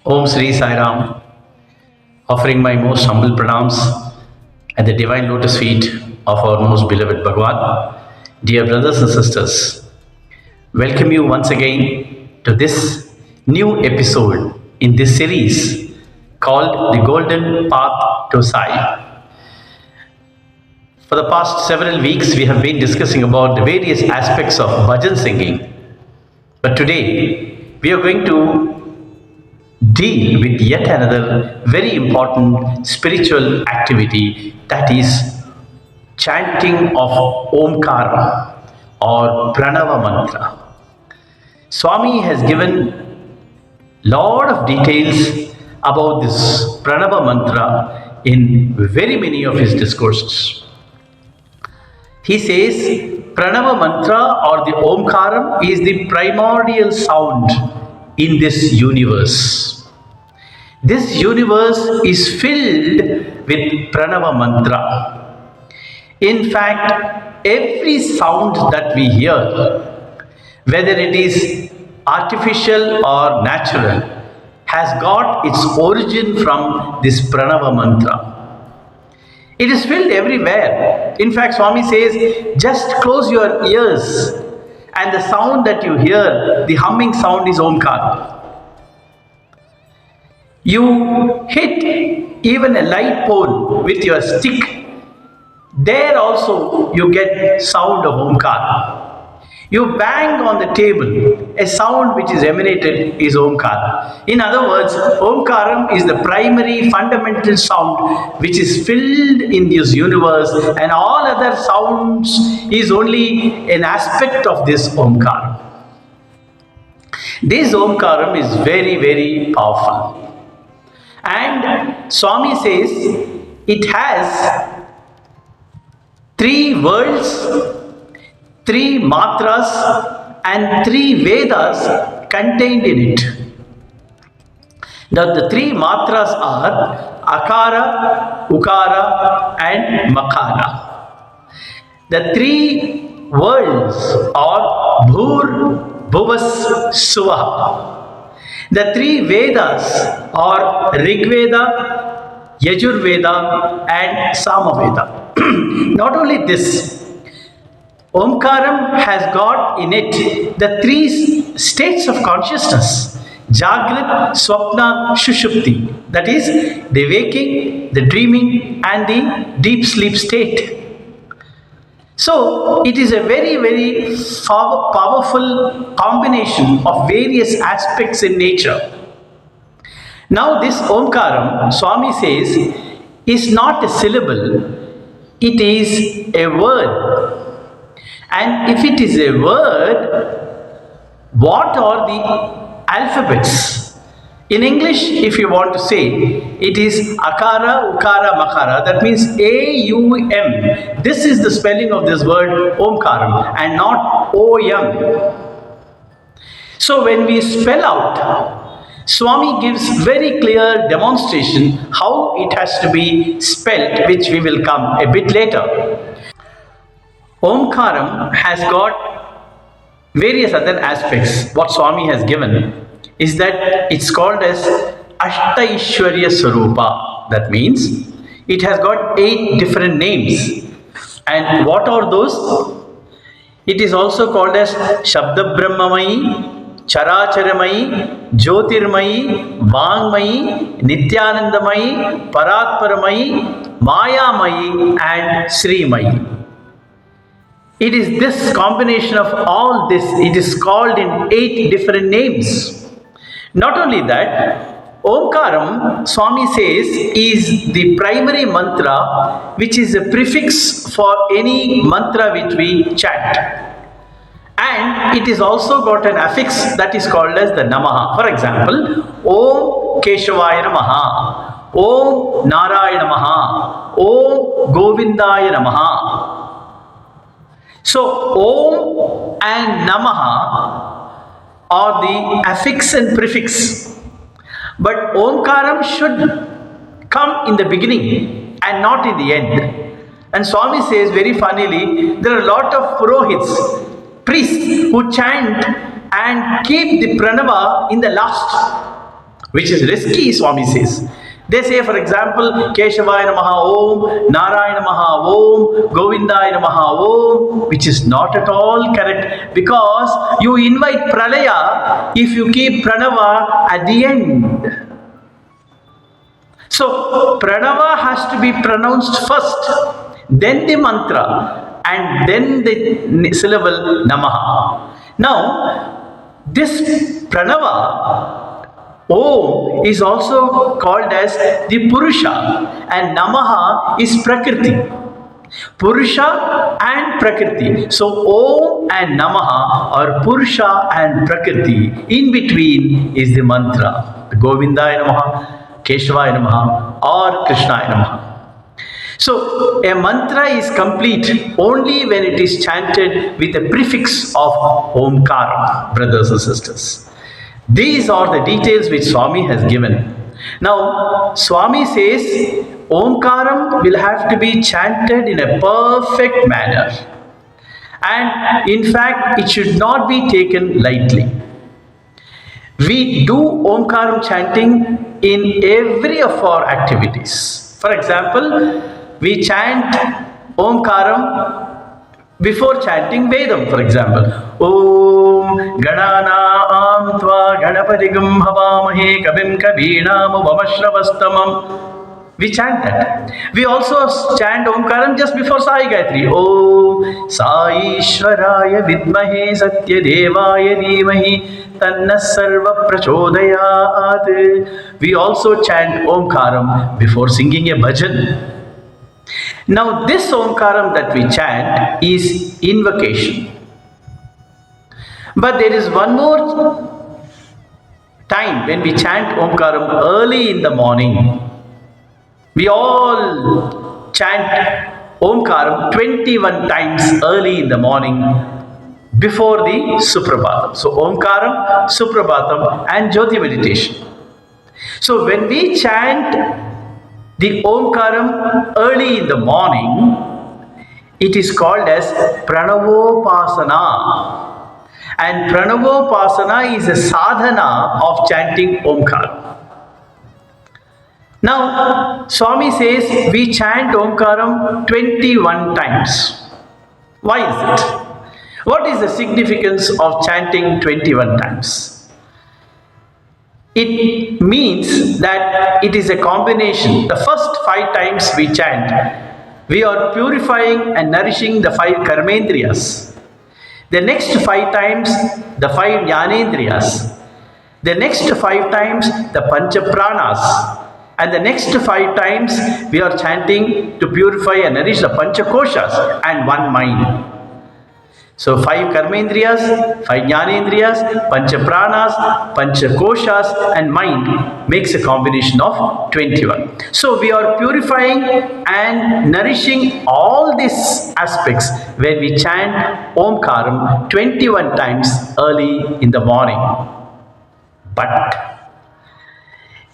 Om Sri Sai Ram, offering my most humble pranams at the divine lotus feet of our most beloved Bhagawan. Dear brothers and sisters, welcome you once again to this new episode in this series called The Golden Path to Sai. For the past several weeks, we have been discussing about the various aspects of bhajan singing. But today, we are going to deal with yet another very important spiritual activity, that is chanting of Aumkaram or Pranava mantra. Swami has given lot of details about this Pranava mantra in very many of his discourses. He says Pranava mantra or the Aumkaram is the primordial sound in this universe. This universe is filled with Pranava mantra. In fact, every sound that we hear, whether it is artificial or natural, has got its origin from this Pranava mantra. It is filled everywhere. In fact, Swami says, just close your ears and the sound that you hear, the humming sound, is Omkara. You hit even a light pole with your stick, there also you get sound of Omkara. You bang on the table, a sound which is emanated is Omkara. In other words, Omkaram is the primary fundamental sound which is filled in this universe, and all other sounds is only an aspect of this Omkaram. This Omkaram is very, very powerful. And Swami says it has 3 worlds, 3 matras and 3 Vedas contained in it. Now the 3 matras are Akara, Ukara and Makara. The 3 worlds are Bhur, Bhuvas, Suvaha. The 3 Vedas are Rigveda, Yajurveda and Samaveda. Not only this, Omkaram has got in it the 3 states of consciousness: Jagrat, Swapna, Shushupti. That is, the waking, the dreaming and the deep sleep state. So, it is a very, very powerful combination of various aspects in nature. Now, this Omkaram, Swami says, is not a syllable, it is a word. And if it is a word, what are the alphabets? In English, if you want to say, it is Akara, Ukara, Makara. That means A-U-M. This is the spelling of this word Omkaram and not O-M. So when we spell out, Swami gives very clear demonstration how it has to be spelled, which we will come a bit later. Omkaram has got various other aspects. What Swami has given is that it's called as Ashtaishwarya Swarupa. That means it has got 8 different names. And what are those? It is also called as Shabda Brahmamayi, Characharamai, Jyotirmayi, Vangmayi, Nityanandamayi, Paratparamayi, Mayamayi and Srimayi. It is this combination of all this, it is called in 8 different names. Not only that, Aumkaram, Swami says, is the primary mantra, which is a prefix for any mantra which we chant. And it is also got an affix that is called as the Namaha. For example, Om Keshavaya Namaha, Om Narayana Namaha, Om Govindaya Namaha. So, Om and Namaha are the affix and prefix. But Aumkaram should come in the beginning and not in the end. And Swami says very funnily, there are a lot of purohits, priests who chant and keep the pranava in the last, which is risky, Swami says. They say, for example, Keshavaya Namaha Om, Narayana Namaha Om, Govindaya Namaha Om, which is not at all correct, because you invite pralaya if you keep pranava at the end. So, pranava has to be pronounced first, then the mantra, and then the syllable Namaha. Now, this pranava, Om, is also called as the Purusha, and Namaha is Prakriti. Purusha and Prakriti. So Om and Namaha are Purusha and Prakriti. In between is the mantra, Govindaya Namaha, Keshavaya Namaha, or Krishnaya Namaha. So a mantra is complete only when it is chanted with a prefix of Aumkaram, brothers and sisters. These are the details which Swami has given. Now, Swami says Aumkaram will have to be chanted in a perfect manner. And in fact, it should not be taken lightly. We do Aumkaram chanting in every of our activities. For example, we chant Aumkaram before chanting Vedam, for example. Om Ganana Tva Ganapatigam Havamahe Kabim Kabinam Vamashravastamam. We chant that. We also chant Aumkaram just before Sai Gayatri. Om Sai Ishwaraya Vidmahe Sathya Devaya Dhimahi Tanna Sarva Prachodayat. We also chant Aumkaram before singing a bhajan. Now this Aumkaram that we chant is invocation. But there is one more time when we chant Aumkaram early in the morning. We all chant Aumkaram 21 times early in the morning before the Suprabhatam. So Aumkaram, Suprabhatam and Jyoti meditation. So when we chant the Aumkaram early in the morning, it is called as Pranavopasana. And Pranavopasana is a sadhana of chanting Aumkaram. Now, Swami says we chant Aumkaram 21 times. Why is it? What is the significance of chanting 21 times? It means that it is a combination. The first 5 times we chant, we are purifying and nourishing the 5 karmendriyas. The next 5 times, the 5 jnanendriyas. The next 5 times, the pancha pranas. And the next 5 times, we are chanting to purify and nourish the pancha koshas and 1 mind. So 5 karmendriyas, 5 jnanendriyas, pancha pranas, pancha koshas and mind makes a combination of 21. So we are purifying and nourishing all these aspects when we chant Aumkaram 21 times early in the morning. But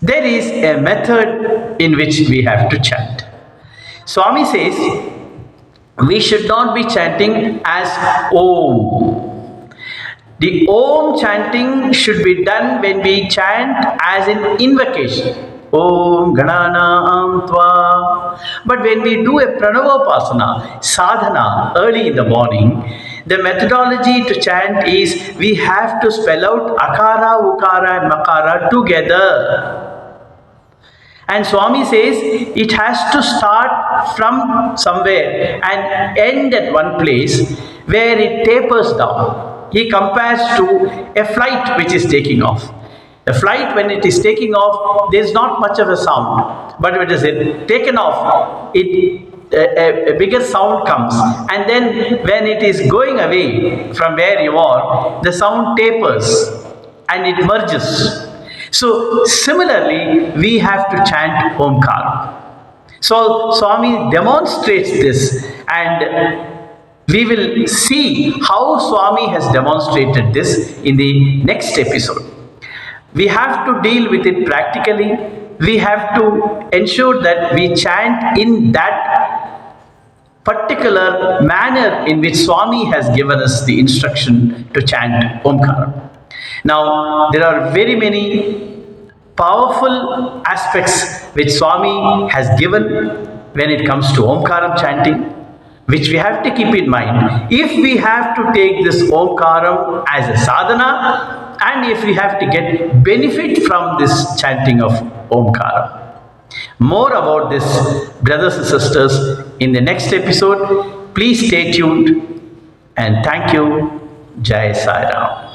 there is a method in which we have to chant. Swami says, we should not be chanting as Om. The Om chanting should be done when we chant as an invocation. Om Ganana Tva. But when we do a Pranavopasana, sadhana, early in the morning, the methodology to chant is we have to spell out Akara, Ukara and Makara together. And Swami says it has to start from somewhere and end at one place where it tapers down. He compares to a flight which is taking off. A A flight, when it is taking off, there is not much of a sound. But when it is taken off, a bigger sound comes. And then when it is going away from where you are, the sound tapers and it merges. So similarly, we have to chant Omkaram. So Swami demonstrates this, and we will see how Swami has demonstrated this in the next episode. We have to deal with it practically. We have to ensure that we chant in that particular manner in which Swami has given us the instruction to chant Omkaram. Now, there are very many powerful aspects which Swami has given when it comes to Omkaram chanting, which we have to keep in mind. If we have to take this Omkaram as a sadhana, and if we have to get benefit from this chanting of Omkaram. More about this, brothers and sisters, in the next episode. Please stay tuned, and thank you. Jai Sai Ram.